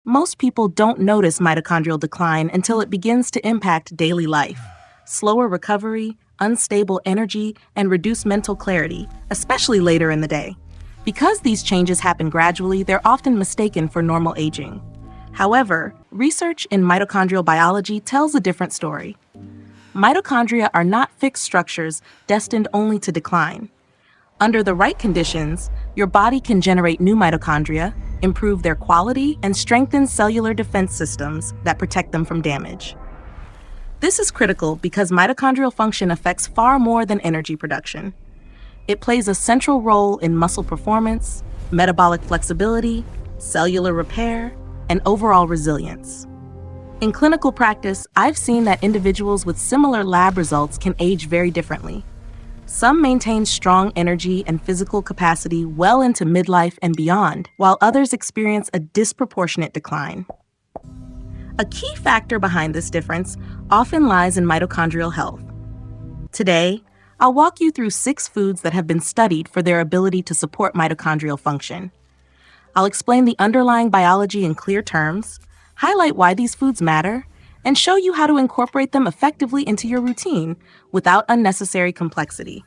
Most people don't notice mitochondrial decline until it begins to impact daily life. Slower recovery, unstable energy, and reduced mental clarity, especially later in the day. Because these changes happen gradually, they're often mistaken for normal aging. However, research in mitochondrial biology tells a different story. Mitochondria are not fixed structures destined only to decline. Under the right conditions, your body can generate new mitochondria, improve their quality, and strengthen cellular defense systems that protect them from damage. This is critical because mitochondrial function affects far more than energy production. It plays a central role in muscle performance, metabolic flexibility, cellular repair, and overall resilience. In clinical practice, I've seen that individuals with similar lab results can age very differently. Some maintain strong energy and physical capacity well into midlife and beyond, while others experience a disproportionate decline. A key factor behind this difference often lies in mitochondrial health. Today, I'll walk you through 6 foods that have been studied for their ability to support mitochondrial function. I'll explain the underlying biology in clear terms, highlight why these foods matter, and show you how to incorporate them effectively into your routine without unnecessary complexity.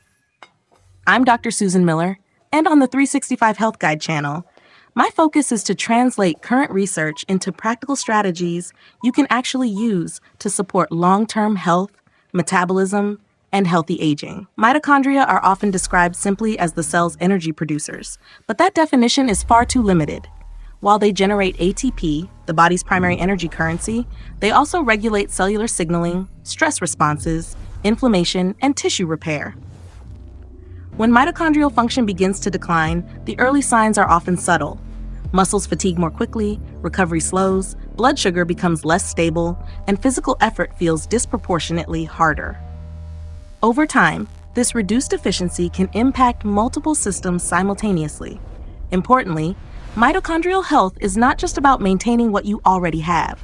I'm Dr. Susan Miller, and on the 365 Health Guide channel, my focus is to translate current research into practical strategies you can actually use to support long-term health, metabolism, and healthy aging. Mitochondria are often described simply as the cell's energy producers, but that definition is far too limited. While they generate ATP, the body's primary energy currency, they also regulate cellular signaling, stress responses, inflammation, and tissue repair. When mitochondrial function begins to decline, the early signs are often subtle. Muscles fatigue more quickly, recovery slows, blood sugar becomes less stable, and physical effort feels disproportionately harder. Over time, this reduced efficiency can impact multiple systems simultaneously. Importantly, mitochondrial health is not just about maintaining what you already have.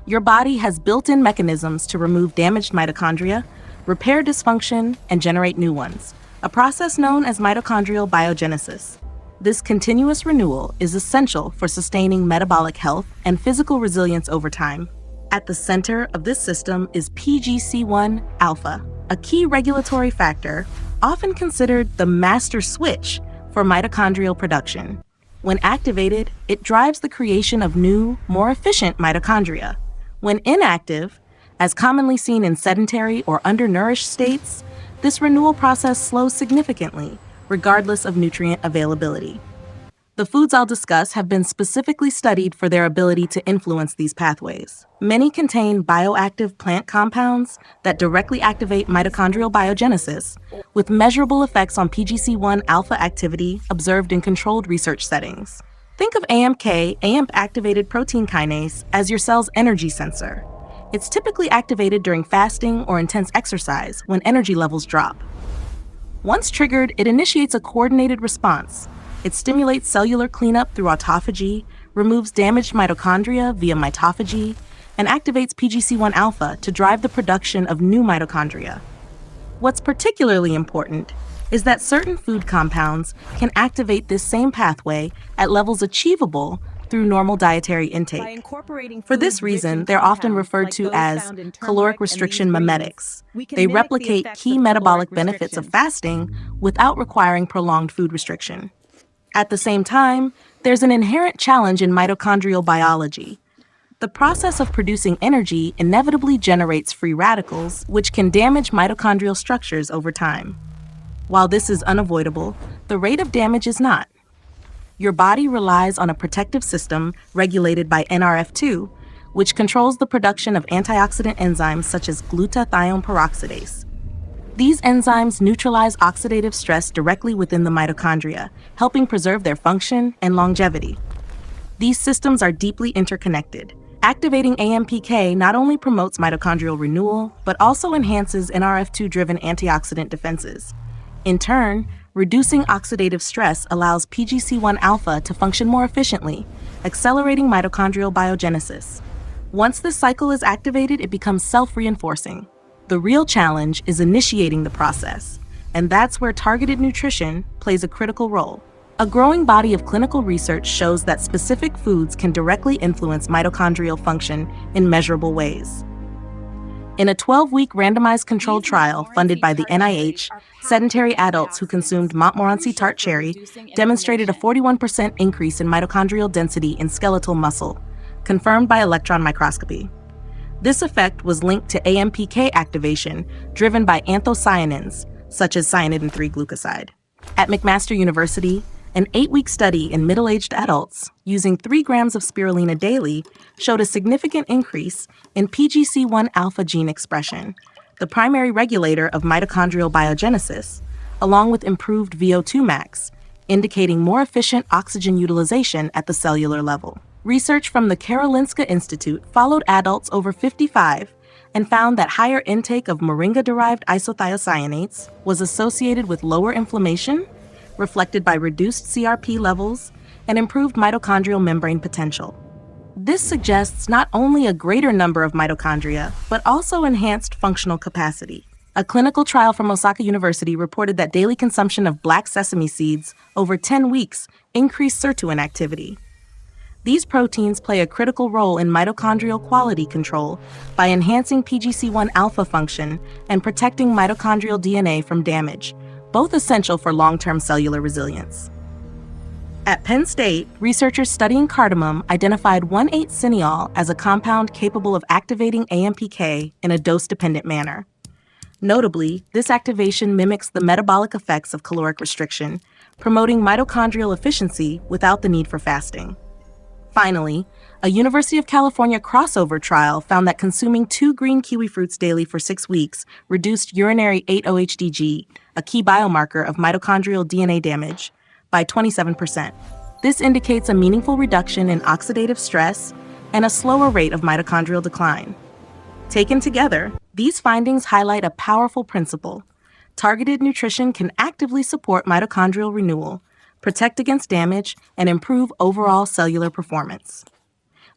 Your body has built-in mechanisms to remove damaged mitochondria, repair dysfunction, and generate new ones, a process known as mitochondrial biogenesis. This continuous renewal is essential for sustaining metabolic health and physical resilience over time. At the center of this system is PGC-1 alpha, a key regulatory factor often considered the master switch for mitochondrial production. When activated, it drives the creation of new, more efficient mitochondria. When inactive, as commonly seen in sedentary or undernourished states, this renewal process slows significantly, regardless of nutrient availability. The foods I'll discuss have been specifically studied for their ability to influence these pathways. Many contain bioactive plant compounds that directly activate mitochondrial biogenesis, with measurable effects on PGC-1 alpha activity observed in controlled research settings. Think of AMPK, AMP-activated protein kinase, as your cell's energy sensor. It's typically activated during fasting or intense exercise when energy levels drop. Once triggered, it initiates a coordinated response. It stimulates cellular cleanup through autophagy, removes damaged mitochondria via mitophagy, and activates PGC-1 alpha to drive the production of new mitochondria. What's particularly important is that certain food compounds can activate this same pathway at levels achievable through normal dietary intake. For this reason, they're often referred to as caloric restriction mimetics. They replicate key metabolic benefits of fasting without requiring prolonged food restriction. At the same time, there's an inherent challenge in mitochondrial biology. The process of producing energy inevitably generates free radicals, which can damage mitochondrial structures over time. While this is unavoidable, the rate of damage is not. Your body relies on a protective system regulated by NRF2, which controls the production of antioxidant enzymes such as glutathione peroxidase. These enzymes neutralize oxidative stress directly within the mitochondria, helping preserve their function and longevity. These systems are deeply interconnected. Activating AMPK not only promotes mitochondrial renewal, but also enhances NRF2-driven antioxidant defenses. In turn, reducing oxidative stress allows PGC-1 alpha to function more efficiently, accelerating mitochondrial biogenesis. Once this cycle is activated, it becomes self-reinforcing. The real challenge is initiating the process, and that's where targeted nutrition plays a critical role. A growing body of clinical research shows that specific foods can directly influence mitochondrial function in measurable ways. In a 12-week randomized controlled trial funded by the NIH, sedentary adults who consumed Montmorency tart cherry demonstrated a 41% increase in mitochondrial density in skeletal muscle, confirmed by electron microscopy. This effect was linked to AMPK activation driven by anthocyanins, such as cyanidin 3-glucoside. At McMaster University, an 8-week study in middle-aged adults using 3 grams of spirulina daily showed a significant increase in PGC-1 alpha gene expression, the primary regulator of mitochondrial biogenesis, along with improved VO2 max, indicating more efficient oxygen utilization at the cellular level. Research from the Karolinska Institute followed adults over 55 and found that higher intake of moringa-derived isothiocyanates was associated with lower inflammation, reflected by reduced CRP levels, and improved mitochondrial membrane potential. This suggests not only a greater number of mitochondria, but also enhanced functional capacity. A clinical trial from Osaka University reported that daily consumption of black sesame seeds over 10 weeks increased sirtuin activity. These proteins play a critical role in mitochondrial quality control by enhancing PGC-1 alpha function and protecting mitochondrial DNA from damage, both essential for long-term cellular resilience. At Penn State, researchers studying cardamom identified 1,8-cineol as a compound capable of activating AMPK in a dose-dependent manner. Notably, this activation mimics the metabolic effects of caloric restriction, promoting mitochondrial efficiency without the need for fasting. Finally, a University of California crossover trial found that consuming 2 green kiwi fruits daily for 6 weeks reduced urinary 8-OHDG, a key biomarker of mitochondrial DNA damage, by 27%. This indicates a meaningful reduction in oxidative stress and a slower rate of mitochondrial decline. Taken together, these findings highlight a powerful principle. Targeted nutrition can actively support mitochondrial renewal, protect against damage, and improve overall cellular performance.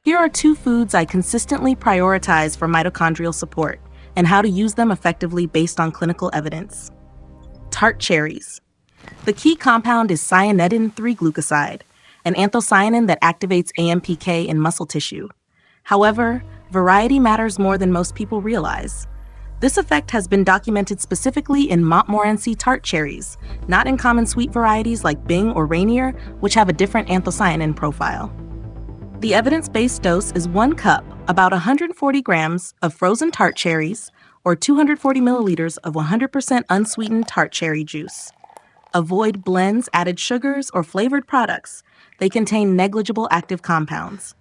Here are 2 foods I consistently prioritize for mitochondrial support and how to use them effectively based on clinical evidence. Tart cherries. The key compound is cyanidin 3-glucoside, an anthocyanin that activates AMPK in muscle tissue. However, variety matters more than most people realize. This effect has been documented specifically in Montmorency tart cherries, not in common sweet varieties like Bing or Rainier, which have a different anthocyanin profile. The evidence-based dose is 1 cup, about 140 grams, of frozen tart cherries, or 240 milliliters of 100% unsweetened tart cherry juice. Avoid blends, added sugars, or flavored products. They contain negligible active compounds.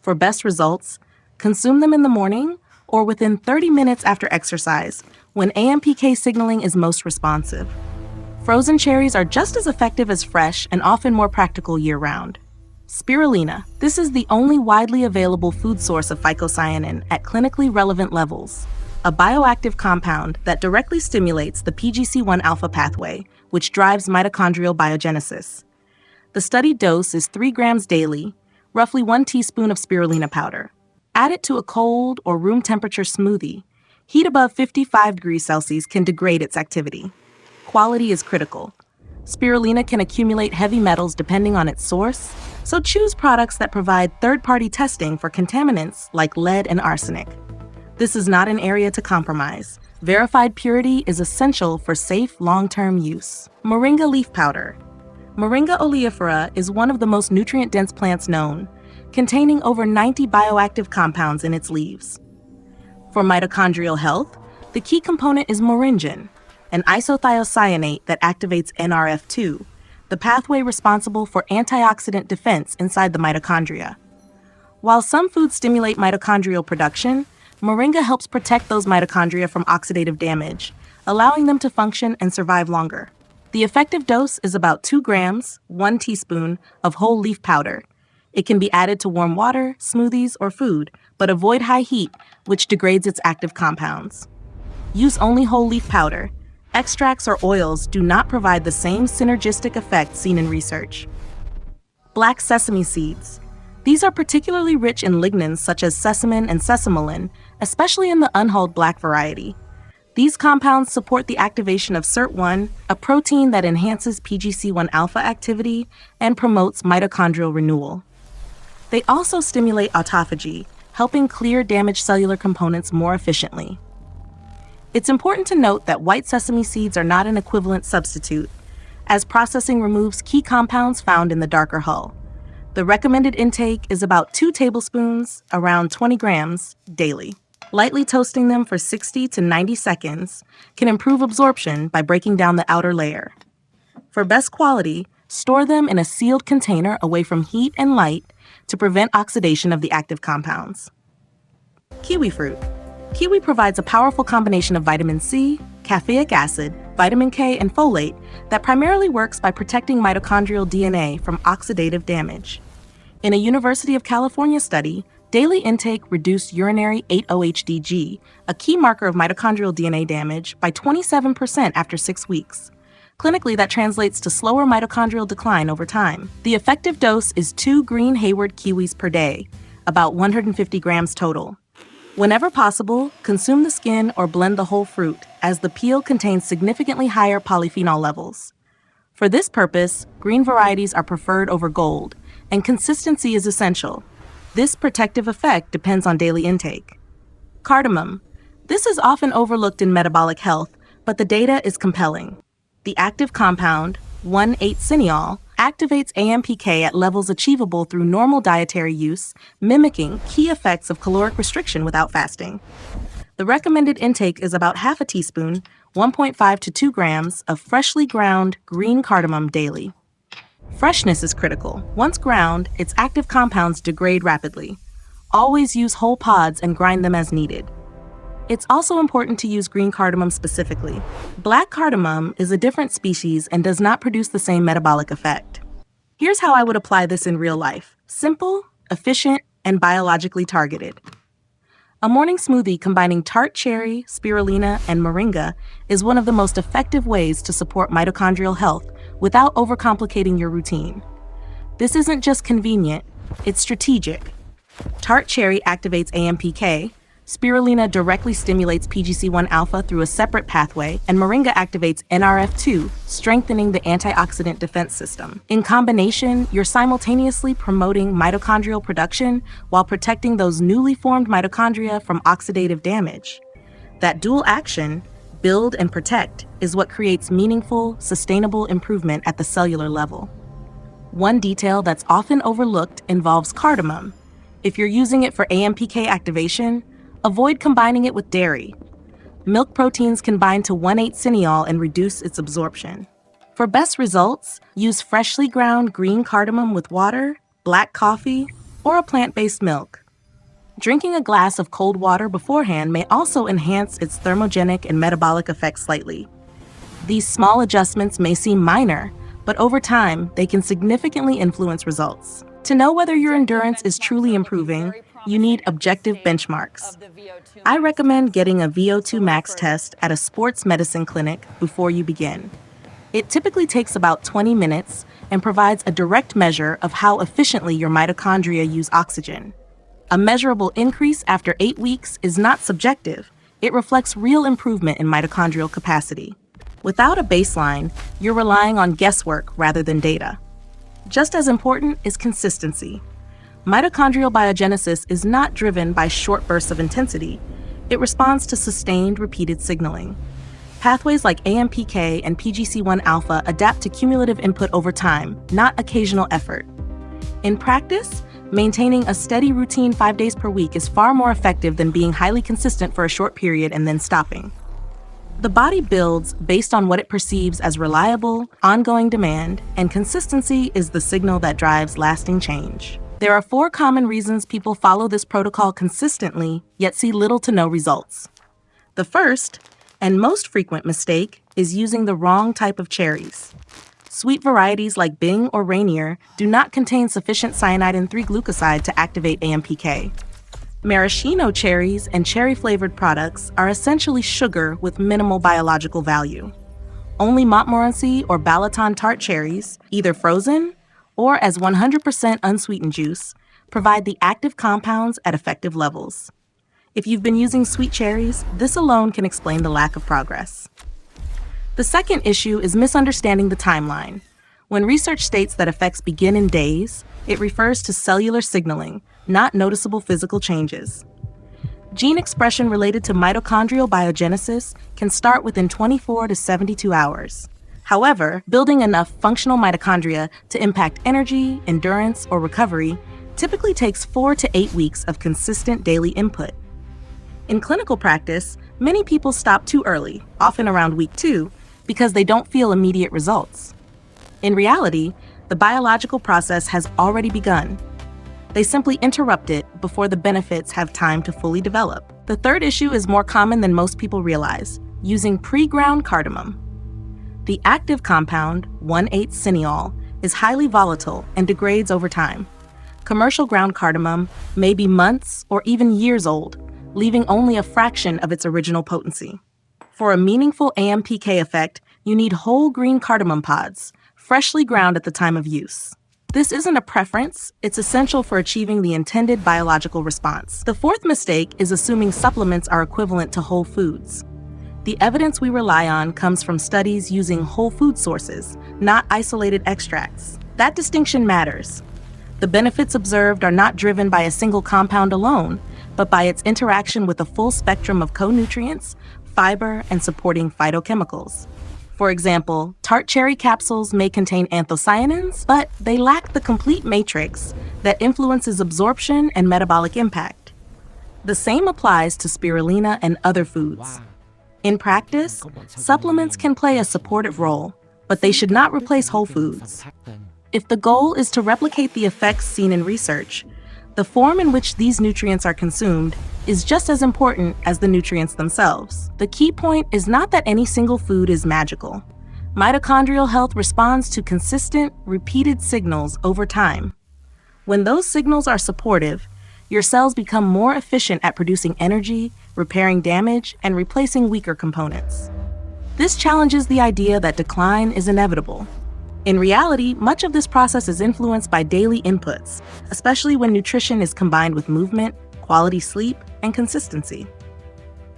For best results, consume them in the morning or within 30 minutes after exercise, when AMPK signaling is most responsive. Frozen cherries are just as effective as fresh and often more practical year-round. Spirulina. This is the only widely available food source of phycocyanin at clinically relevant levels, a bioactive compound that directly stimulates the PGC-1 alpha pathway, which drives mitochondrial biogenesis. The studied dose is 3 grams daily, roughly 1 teaspoon of spirulina powder. Add it to a cold or room temperature smoothie. Heat above 55 degrees Celsius can degrade its activity. Quality is critical. Spirulina can accumulate heavy metals depending on its source, so choose products that provide third-party testing for contaminants like lead and arsenic. This is not an area to compromise. Verified purity is essential for safe long-term use. Moringa leaf powder. Moringa oleifera is one of the most nutrient-dense plants known, containing over 90 bioactive compounds in its leaves. For mitochondrial health, the key component is moringin, an isothiocyanate that activates NRF2, the pathway responsible for antioxidant defense inside the mitochondria. While some foods stimulate mitochondrial production, moringa helps protect those mitochondria from oxidative damage, allowing them to function and survive longer. The effective dose is about 2 grams, 1 teaspoon, of whole leaf powder. It can be added to warm water, smoothies, or food, but avoid high heat, which degrades its active compounds. Use only whole leaf powder. Extracts or oils do not provide the same synergistic effect seen in research. Black sesame seeds. These are particularly rich in lignans such as sesamin and sesamoline, especially in the unhulled black variety. These compounds support the activation of SIRT1, a protein that enhances PGC-1 alpha activity and promotes mitochondrial renewal. They also stimulate autophagy, helping clear damaged cellular components more efficiently. It's important to note that white sesame seeds are not an equivalent substitute, as processing removes key compounds found in the darker hull. The recommended intake is about 2 tablespoons, around 20 grams, daily. Lightly toasting them for 60 to 90 seconds can improve absorption by breaking down the outer layer. For best quality, store them in a sealed container away from heat and light to prevent oxidation of the active compounds. Kiwi fruit. Kiwi provides a powerful combination of vitamin C, caffeic acid, vitamin K, and folate that primarily works by protecting mitochondrial DNA from oxidative damage. In a University of California study, daily intake reduced urinary 8-OHDG, a key marker of mitochondrial DNA damage, by 27% after 6 weeks. Clinically, that translates to slower mitochondrial decline over time. The effective dose is 2 green Hayward kiwis per day, about 150 grams total. Whenever possible, consume the skin or blend the whole fruit, as the peel contains significantly higher polyphenol levels. For this purpose, green varieties are preferred over gold, and consistency is essential. This protective effect depends on daily intake. Cardamom. This is often overlooked in metabolic health, but the data is compelling. The active compound, 1,8-cineol, activates AMPK at levels achievable through normal dietary use, mimicking key effects of caloric restriction without fasting. The recommended intake is about half a teaspoon, 1.5 to 2 grams, of freshly ground green cardamom daily. Freshness is critical. Once ground, its active compounds degrade rapidly. Always use whole pods and grind them as needed. It's also important to use green cardamom specifically. Black cardamom is a different species and does not produce the same metabolic effect. Here's how I would apply this in real life: simple, efficient, and biologically targeted. A morning smoothie combining tart cherry, spirulina, and moringa is one of the most effective ways to support mitochondrial health without overcomplicating your routine. This isn't just convenient, it's strategic. Tart cherry activates AMPK, spirulina directly stimulates PGC-1 alpha through a separate pathway, and moringa activates NRF2, strengthening the antioxidant defense system. In combination, you're simultaneously promoting mitochondrial production while protecting those newly formed mitochondria from oxidative damage. That dual action, build and protect, is what creates meaningful, sustainable improvement at the cellular level. One detail that's often overlooked involves cardamom. If you're using it for AMPK activation, avoid combining it with dairy. Milk proteins can bind to 1,8-cineol and reduce its absorption. For best results, use freshly ground green cardamom with water, black coffee, or a plant-based milk. Drinking a glass of cold water beforehand may also enhance its thermogenic and metabolic effects slightly. These small adjustments may seem minor, but over time, they can significantly influence results. To know whether your endurance is truly improving, you need objective benchmarks. I recommend getting a VO2 max test at a sports medicine clinic before you begin. It typically takes about 20 minutes and provides a direct measure of how efficiently your mitochondria use oxygen. A measurable increase after 8 weeks is not subjective. It reflects real improvement in mitochondrial capacity. Without a baseline, you're relying on guesswork rather than data. Just as important is consistency. Mitochondrial biogenesis is not driven by short bursts of intensity. It responds to sustained, repeated signaling. Pathways like AMPK and PGC-1 alpha adapt to cumulative input over time, not occasional effort. In practice, maintaining a steady routine 5 days per week is far more effective than being highly consistent for a short period and then stopping. The body builds based on what it perceives as reliable, ongoing demand, and consistency is the signal that drives lasting change. There are 4 common reasons people follow this protocol consistently, yet see little to no results. The first, and most frequent mistake, is using the wrong type of cherries. Sweet varieties like Bing or Rainier do not contain sufficient cyanidin 3-glucoside to activate AMPK. Maraschino cherries and cherry-flavored products are essentially sugar with minimal biological value. Only Montmorency or Balaton tart cherries, either frozen or as 100% unsweetened juice, provide the active compounds at effective levels. If you've been using sweet cherries, this alone can explain the lack of progress. The second issue is misunderstanding the timeline. When research states that effects begin in days, it refers to cellular signaling, not noticeable physical changes. Gene expression related to mitochondrial biogenesis can start within 24 to 72 hours. However, building enough functional mitochondria to impact energy, endurance, or recovery typically takes 4 to 8 weeks of consistent daily input. In clinical practice, many people stop too early, often around week 2, because they don't feel immediate results. In reality, the biological process has already begun. They simply interrupt it before the benefits have time to fully develop. The third issue is more common than most people realize: using pre-ground cardamom. The active compound, 1,8-cineol, is highly volatile and degrades over time. Commercial ground cardamom may be months or even years old, leaving only a fraction of its original potency. For a meaningful AMPK effect, you need whole green cardamom pods, freshly ground at the time of use. This isn't a preference, it's essential for achieving the intended biological response. The fourth mistake is assuming supplements are equivalent to whole foods. The evidence we rely on comes from studies using whole food sources, not isolated extracts. That distinction matters. The benefits observed are not driven by a single compound alone, but by its interaction with a full spectrum of co-nutrients, fiber, and supporting phytochemicals. For example, tart cherry capsules may contain anthocyanins, but they lack the complete matrix that influences absorption and metabolic impact. The same applies to spirulina and other foods. In practice, supplements can play a supportive role, but they should not replace whole foods. If the goal is to replicate the effects seen in research, the form in which these nutrients are consumed is just as important as the nutrients themselves. The key point is not that any single food is magical. Mitochondrial health responds to consistent, repeated signals over time. When those signals are supportive, your cells become more efficient at producing energy, repairing damage, and replacing weaker components. This challenges the idea that decline is inevitable. In reality, much of this process is influenced by daily inputs, especially when nutrition is combined with movement, quality sleep, and consistency.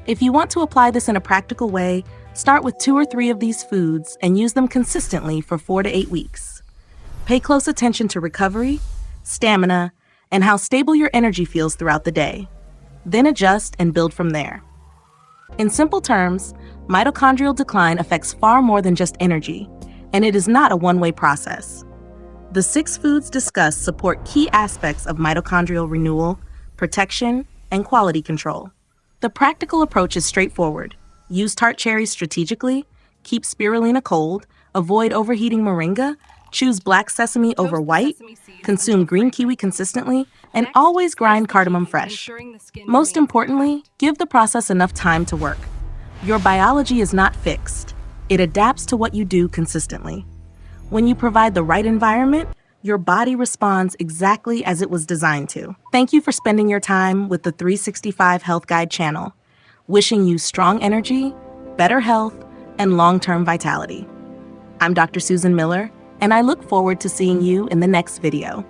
If you want to apply this in a practical way, start with 2 or 3 of these foods and use them consistently for 4 to 8 weeks. Pay close attention to recovery, stamina, and how stable your energy feels throughout the day. Then adjust and build from there. In simple terms, mitochondrial decline affects far more than just energy, and it is not a one-way process. The 6 foods discussed support key aspects of mitochondrial renewal, protection, and quality control. The practical approach is straightforward. Use tart cherries strategically, keep spirulina cold, avoid overheating moringa, choose black sesame over white, consume green kiwi consistently, and always grind cardamom fresh. Most importantly, give the process enough time to work. Your biology is not fixed. It adapts to what you do consistently. When you provide the right environment, your body responds exactly as it was designed to. Thank you for spending your time with the 365 Health Guide channel. Wishing you strong energy, better health, and long-term vitality. I'm Dr. Susan Miller, and I look forward to seeing you in the next video.